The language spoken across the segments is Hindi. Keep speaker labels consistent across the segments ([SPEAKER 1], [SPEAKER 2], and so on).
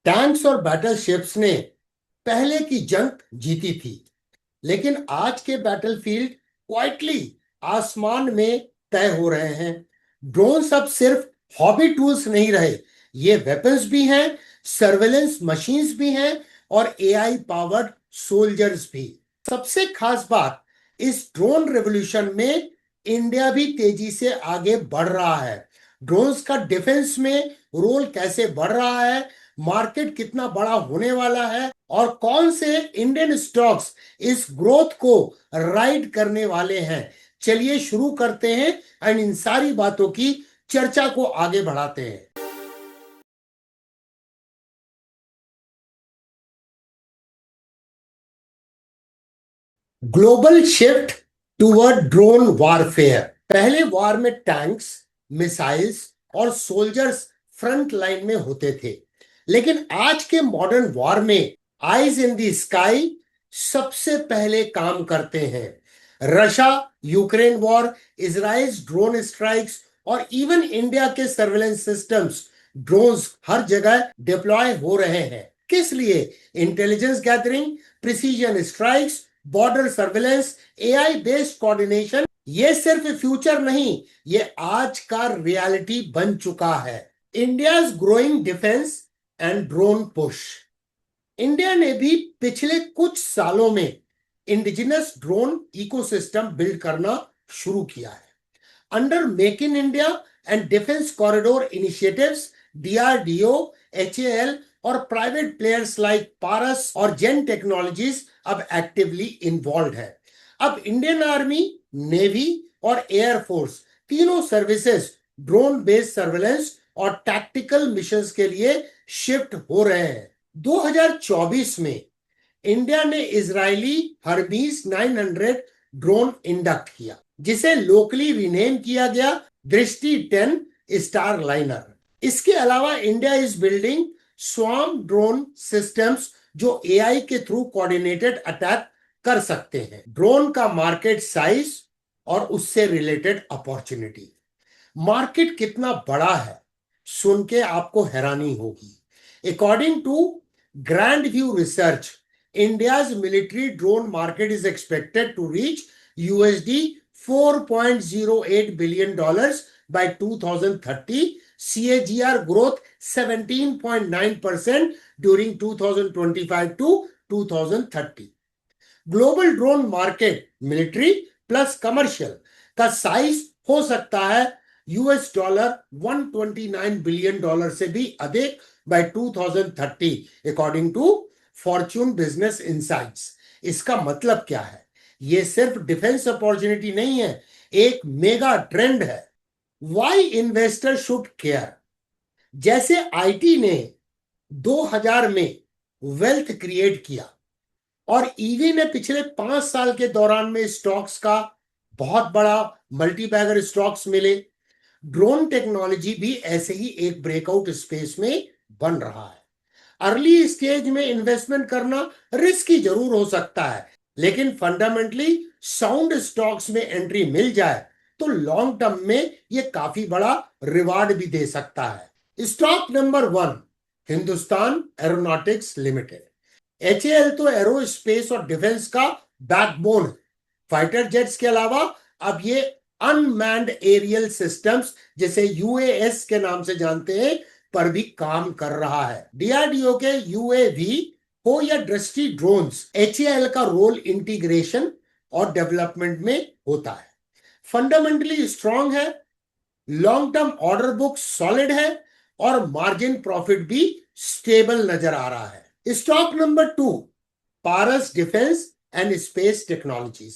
[SPEAKER 1] टैंक्स और बैटलशिप्स ने पहले की जंग जीती थी, लेकिन आज के बैटलफील्ड क्वाइटली आसमान में तय हो रहे हैं। ड्रोन्स अब सिर्फ हॉबी टूल्स नहीं रहे, ये वेपन्स भी हैं, सर्वेलेंस मशीन्स भी हैं और एआई पावर्ड सोल्जर्स भी। सबसे खास बात, इस ड्रोन रेवोल्यूशन में इंडिया भी तेजी से आगे बढ़ रहा है। ड्रोन्स का डिफेंस में रोल कैसे बढ़ रहा है, मार्केट कितना बड़ा होने वाला है और कौन से इंडियन स्टॉक्स इस ग्रोथ को राइड करने वाले हैं, चलिए शुरू करते हैं एंड इन सारी बातों की चर्चा को आगे बढ़ाते हैं। Global shift toward drone warfare. पहले वॉर में टैंक्स, मिसाइल्स और सोल्जर्स फ्रंट लाइन में होते थे, लेकिन आज के मॉडर्न वॉर में आईज इन द स्काई सबसे पहले काम करते हैं। Russia Ukraine war, Israel drone strikes और इवन इंडिया के सर्वेलेंस सिस्टम्स, ड्रोन्स हर जगह डिप्लॉय हो रहे हैं। किस लिए? Intelligence gathering, precision strikes, border surveillance, AI based coordination. ये सिर्फ फ्यूचर नहीं, ये आज का रियलिटी बन चुका है। India's growing defence and drone push. India ने भी पिछले कुछ सालों में इंडिजिनस ड्रोन इकोसिस्टम बिल्ड करना शुरू किया है। Under make in India and defence corridor initiatives, DRDO, HAL और प्राइवेट प्लेयर्स लाइक पारस और जेन टेक्नोलॉजीज अब एक्टिवली इन्वॉल्व है। अब इंडियन आर्मी, नेवी और एयरफोर्स तीनों सर्विसेज ड्रोन बेस्ड सर्वेलेंस और टैक्टिकल मिशंस के लिए शिफ्ट हो रहे हैं। 2024 में इंडिया ने इजरायली हर्मीज 900 ड्रोन इंडक्ट किया, जिसे लोकली रिनेम किया गया दृष्टि 10 स्टार लाइनर। इसके अलावा India is building swarm drone systems जो एआई के थ्रू कोऑर्डिनेटेड अटैक कर सकते हैं। ड्रोन का मार्केट साइज और उससे रिलेटेड अपॉर्चुनिटी। मार्केट कितना बड़ा है, सुन के आपको हैरानी होगी। According to Grand View Research, India's military drone market is expected to reach USD $4.08 billion by 2030, CAGR growth 17.9% during 2025 to 2030। Global drone market military plus commercial का साइज हो सकता है $129 बिलियन से भी अधिक by 2030, according to Fortune Business Insights. इसका मतलब क्या है? यह सिर्फ डिफेंस अपॉर्चुनिटी नहीं है, एक मेगा ट्रेंड है। Why investor should care? जैसे आईटी ने 2000 में वेल्थ क्रिएट किया और ईवी ने पिछले 5 साल के दौरान में स्टॉक्स का बहुत बड़ा मल्टीबैगर स्टॉक्स मिले, ड्रोन टेक्नोलॉजी भी ऐसे ही एक ब्रेकआउट स्पेस में बन रहा है। अर्ली स्टेज में इन्वेस्टमेंट करना रिस्की जरूर हो सकता है, लेकिन फंडामेंटली साउंड स्टॉक्स में एंट्री मिल जाए तो लॉन्ग टर्म में यह काफी बड़ा रिवार्ड भी दे सकता है। Stock number 1, Hindustan aeronautics limited. HAL तो एरोस्पेस और डिफेंस का बैकबोन है। फाइटर जेट्स के अलावा अब ये अनमैन्ड एरियल सिस्टम्स, जिसे यूएएस के नाम से जानते हैं, पर भी काम कर रहा है। डीआरडीओ के यूएवी हो या दृष्टि ड्रोन्स, एचएएल का रोल इंटीग्रेशन और डेवलपमेंट में होता है। फंडामेंटली स्ट्रांग है, long term order book solid है और मार्जिन प्रॉफिट भी स्टेबल नजर आ रहा है। Stock number 2, Paras defence and space technologies.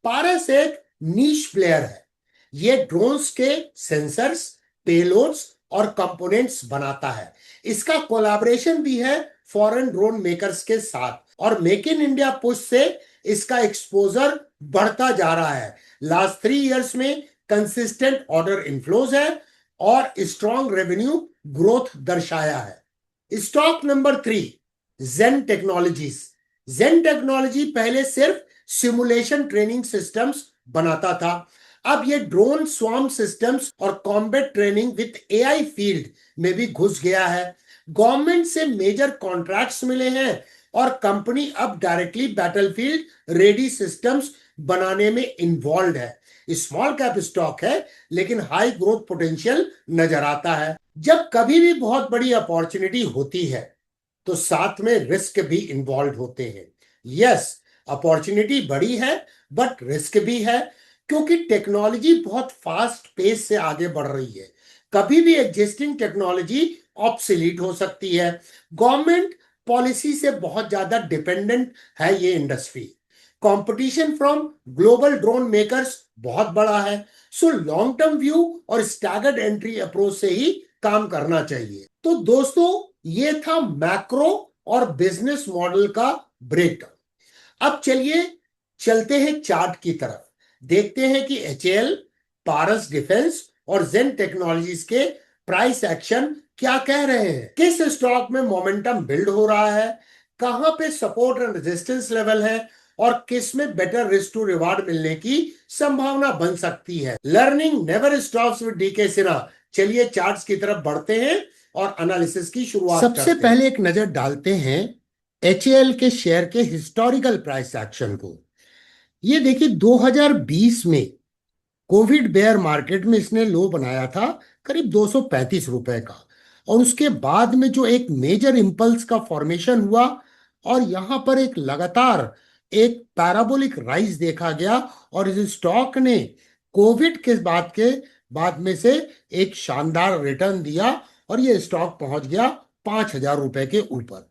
[SPEAKER 1] Paras एक नीश प्लेयर है। यह ड्रोन्स के सेंसर्स, पेलोड्स और कंपोनेंट्स बनाता है। इसका कोलैबोरेशन भी है फॉरेन ड्रोन मेकर्स के साथ और मेक इन इंडिया पुश से इसका एक्सपोजर बढ़ता जा रहा है। लास्ट 3 इयर्स में कंसिस्टेंट ऑर्डर इनफ्लोज है और स्ट्रॉन्ग रेवेन्यू ग्रोथ दर्शाया है। स्टॉक नंबर 3, जेन टेक्नोलॉजीज। जेन टेक्नोलॉजी पहले सिर्फ सिमुलेशन ट्रेनिंग सिस्टम्स बनाता था, अब ये ड्रोन स्वार्म सिस्टम्स और combat training with AI field में भी घुस गया है। गवर्नमेंट से मेजर कॉन्ट्रैक्ट्स मिले हैं और कंपनी अब डायरेक्टली बैटलफील्ड रेडी सिस्टम्स बनाने में इन्वॉल्व है। स्मॉल कैप स्टॉक है लेकिन हाई ग्रोथ पोटेंशियल नजर आता है। जब कभी भी बहुत बड़ी अपॉर्चुनिटी होती है तो साथ में रिस्क भी इन्वॉल्व होते हैं। यस, अपॉर्चुनिटी बड़ी है बट रिस्क भी है, क्योंकि टेक्नोलॉजी बहुत फास्ट पेस से आगे बढ़ रही है। कभी भी एग्जिस्टिंग टेक्नोलॉजी ऑब्सोलीट हो सकती है। गवर्नमेंट पॉलिसी से बहुत ज्यादा डिपेंडेंट है ये industry. Competition from global drone makers बहुत बड़ा है। सो लॉन्ग टर्म व्यू और स्टैगर्ड एंट्री अप्रोच से ही काम करना चाहिए। तो दोस्तों, ये था मैक्रो और बिजनेस मॉडल का ब्रेकडाउन। अब चलिए चलते हैं चार्ट की तरफ। देखते हैं कि एचएएल, पारस डिफेंस और जेन टेक्नोलॉजीज के प्राइस एक्शन क्या कह रहे हैं। किस स्टॉक में मोमेंटम बिल्ड हो रहा है, कहां पे सपोर्ट एंड रेजिस्टेंस लेवल है और किस में बेटर रिस्क टू रिवार्ड मिलने की संभावना बन सकती है। Learning never stops with DK Sinha. चलिए चार्ट्स की तरफ बढ़ते हैं और एनालिसिस की शुरुआत करते हैं। सबसे पहले एक नजर डालते हैं एचएएल के शेयर के हिस्टोरिकल प्राइस एक्शन को। ये देखिए 2020 में कोविड बेयर मार्केट में इसने लो बनाया था करीब 235 रुपए का, और उसके बाद में जो एक मेजर इंपल्स का फॉर्मेशन हुआ और यहां पर एक लगातार एक पैराबोलिक राइज देखा गया और इस स्टॉक ने कोविड के बाद में से एक शानदार रिटर्न दिया और ये स्टॉक पहुंच गया 5,000 रुपए के ऊपर,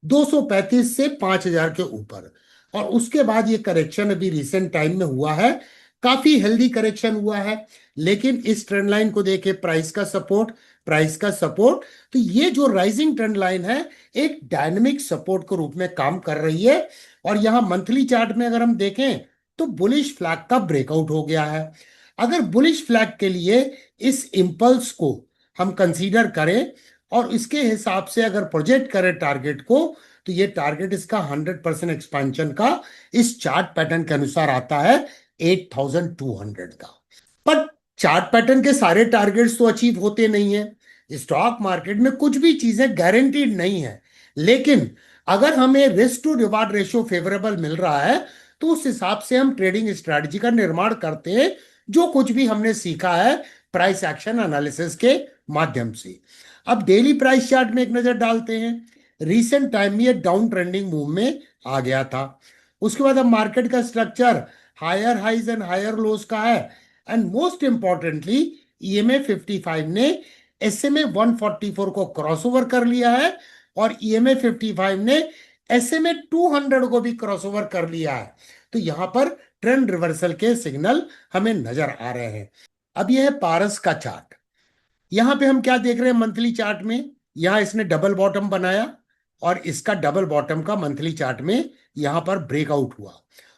[SPEAKER 1] 235 से 5,000 के ऊपर। और उसके बाद ये करेक्शन अभी रिसेंट टाइम में हुआ है, काफी हेल्दी करेक्शन हुआ है। लेकिन इस ट्रेंड लाइन को देखे, प्राइस का सपोर्ट, तो ये जो राइजिंग ट्रेंड लाइन है एक डायनेमिक सपोर्ट के रूप में काम कर रही है। और यहां मंथली चार्ट में अगर हम देखें तो बुलिश फ्लैग का ब्रेकआउट हो गया है। अगर बुलिश फ्लैग के लिए इस इंपल्स को हम कंसीडर करें और इसके हिसाब से अगर प्रोजेक्ट करें टारगेट को, तो ये टारगेट इसका 100% एक्सपेंशन का इस चार्ट पैटर्न के अनुसार आता है 8,200 का। पर चार्ट पैटर्न के सारे टारगेट्स तो अचीव होते नहीं है। स्टॉक मार्केट में कुछ भी चीजें गारंटीड नहीं है, लेकिन अगर हमें risk to reward ratio favourable मिल रहा है तो उस हिसाब से हम ट्रेडिंग स्ट्रेटजी का निर्माण करते हैं, जो कुछ भी हमने सीखा है प्राइस एक्शन एनालिसिस के माध्यम से। अब डेली प्राइस चार्ट में एक नजर डालते हैं। रिसेंट टाइम में ये डाउन ट्रेंडिंग मूव में आ गया था। उसके बाद अब मार्केट का structure higher highs and higher lows का है। एंड मोस्ट इंपॉर्टेंटली ईएमए 55 ने एसएमए 144 को क्रॉसओवर कर लिया है और ईएमए 55 ने एसएमए 200 को भी क्रॉसओवर कर लिया है। तो यहां पर ट्रेंड रिवर्सल के सिग्नल हमें नजर आ रहे हैं। अब यह है पारस का चार्ट। यहां पे हम क्या देख रहे हैं मंथली चार्ट में, यहां इसने डबल बॉटम बनाया और इसका डबल बॉटम का मंथली चार्ट में यहां पर ब्रेकआउट हुआ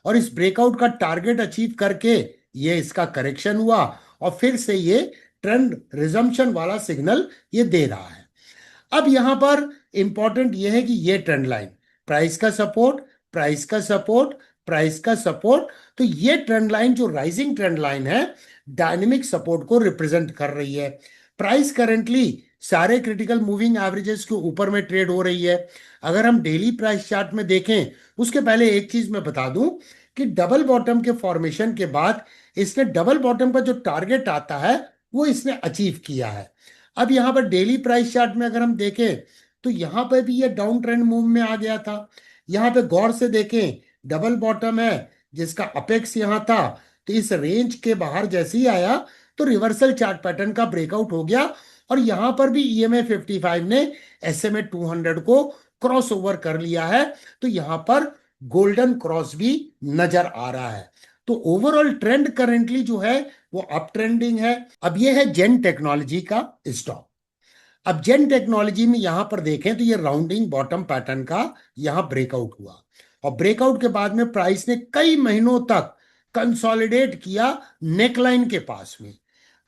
[SPEAKER 1] और इस ब्रेकआउट का टारगेट अचीव करके ये इसका करेक्शन हुआ और फिर से ये ट्रेंड रिजम्पशन वाला सिग्नल ये दे रहा है। अब यहां पर इंपॉर्टेंट ये है कि ये ट्रेंड लाइन, प्राइस का सपोर्ट, प्राइस का सपोर्ट, प्राइस का सपोर्ट, तो ये ट्रेंड लाइन जो राइजिंग ट्रेंड लाइन है डायनेमिक सपोर्ट को रिप्रेजेंट कर रही है। प्राइस करेंटली सारे क्रिटिकल मूविंग एवरेजेस के ऊपर में ट्रेड हो रही है। अगर हम डेली प्राइस चार्ट में देखें, उसके पहले एक चीज मैं बता दूं कि डबल बॉटम के फॉर्मेशन के बाद इसने डबल बॉटम का जो टारगेट आता है वो इसने अचीव किया है। अब यहां पर डेली प्राइस चार्ट में अगर हम देखें तो यहां पर भी ये डाउन ट्रेंड मूव में आ गया था। यहां पे गौर से देखें, डबल बॉटम है जिसका अपेक्स यहां था, तो इस रेंज के बाहर जैसे ही आया तो रिवर्सल चार्ट पैटर्न का ब्रेकआउट हो गया और यहां पर भी ईएमए 55 ने एसएमए 200 को क्रॉस ओवर कर लिया है। तो यहां पर गोल्डन क्रॉस भी नजर आ रहा है। तो ओवरऑल ट्रेंड करेंटली जो है वो अप ट्रेंडिंग है। अब ये है जेन टेक्नोलॉजी का स्टॉक। अब जेन टेक्नोलॉजी में यहां पर देखें तो ये राउंडिंग बॉटम पैटर्न का यहां ब्रेकआउट हुआ और ब्रेकआउट के बाद में प्राइस ने कई महीनों तक कंसोलिडेट किया नेकलाइन के पास में।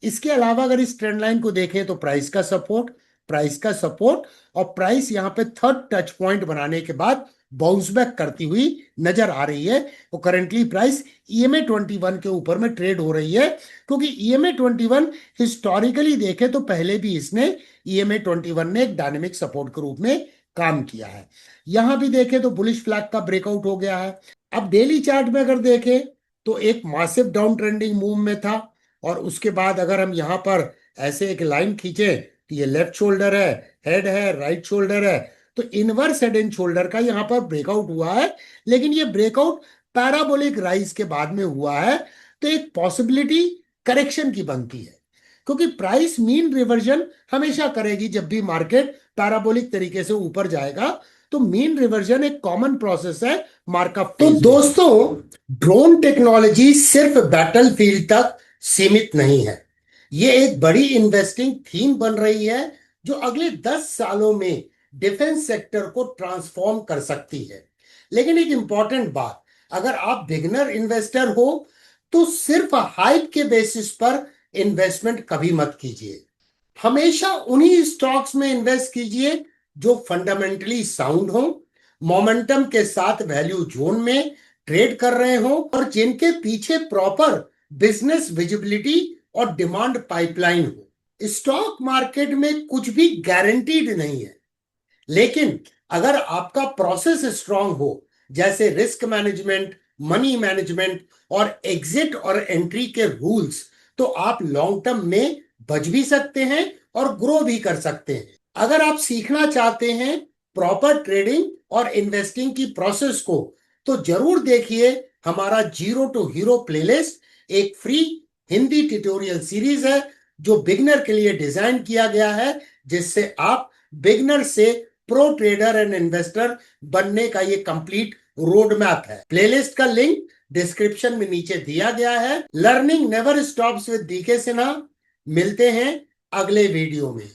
[SPEAKER 1] इसके अलावा अगर इस ट्रेंड लाइन को देखें तो प्राइस का सपोर्ट, प्राइस का सपोर्ट और प्राइस यहां पे थर्ड टच पॉइंट बनाने के बाद बाउंस बैक करती हुई नजर आ रही है। वो करंटली प्राइस EMA 21 के ऊपर में ट्रेड हो रही है, क्योंकि EMA 21 हिस्टोरिकली देखे तो पहले भी इसने EMA 21 ने एक डायनेमिक सपोर्ट के रूप में काम किया है। यहां भी देखे तो बुलिश फ्लैग का ब्रेकआउट हो गया है। अब डेली चार्ट में अगर देखें तो एक मासिव डाउन ट्रेंडिंग मूव में था, और उसके बाद अगर हम यहां पर ऐसे एक लाइन खींचे तो ये लेफ्ट शोल्डर है, हेड है, राइट शोल्डर है, तो इनवर्स हेड एंड शोल्डर का यहां पर ब्रेकआउट हुआ है। लेकिन ये ब्रेकआउट पैराबोलिक राइज के बाद में हुआ है, तो एक पॉसिबिलिटी करेक्शन की बनती है, क्योंकि प्राइस मीन रिवर्जन हमेशा करेगी जब भी मार्केट पैराबोलिक तरीके से ऊपर जाएगा। तो मीन रिवर्जन एक कॉमन प्रोसेस है मार्कअप। तो दोस्तों, ड्रोन टेक्नोलॉजी सिर्फ बैटलफील्ड तक सीमित नहीं है, ये एक बड़ी इन्वेस्टिंग थीम बन रही है जो अगले 10 सालों में डिफेंस सेक्टर को ट्रांसफॉर्म कर सकती है। लेकिन एक इंपॉर्टेंट बात, अगर आप बिगिनर इन्वेस्टर हो तो सिर्फ हाइप के बेसिस पर इन्वेस्टमेंट कभी मत कीजिए। हमेशा उन्हीं स्टॉक्स में इन्वेस्ट कीजिए जो फंडामेंटली साउंड हो, मोमेंटम के साथ वैल्यू जोन में ट्रेड कर रहे हो, और जिनके पीछे प्रॉपर बिजनेस विजिबिलिटी और डिमांड पाइपलाइन हो। स्टॉक मार्केट में कुछ भी गारंटीड नहीं है, लेकिन अगर आपका प्रोसेस स्ट्रांग हो, जैसे रिस्क मैनेजमेंट, मनी मैनेजमेंट और एग्जिट और एंट्री के रूल्स, तो आप लॉन्ग टर्म में बच भी सकते हैं और ग्रो भी कर सकते हैं। अगर आप सीखना चाहते हैं प्रॉपर ट्रेडिंग और इन्वेस्टिंग की प्रोसेस को, तो जरूर देखिए हमारा जीरो टू हीरो प्लेलिस्ट, एक फ्री हिंदी ट्यूटोरियल सीरीज है जो बिगिनर के लिए डिजाइन किया गया है, जिससे आप बिगिनर से प्रो ट्रेडर एंड इन्वेस्टर बनने का ये कंप्लीट रोड मैप है। प्लेलिस्ट का लिंक डिस्क्रिप्शन में नीचे दिया गया है। Learning never stops with DK Sinha. मिलते हैं अगले वीडियो में।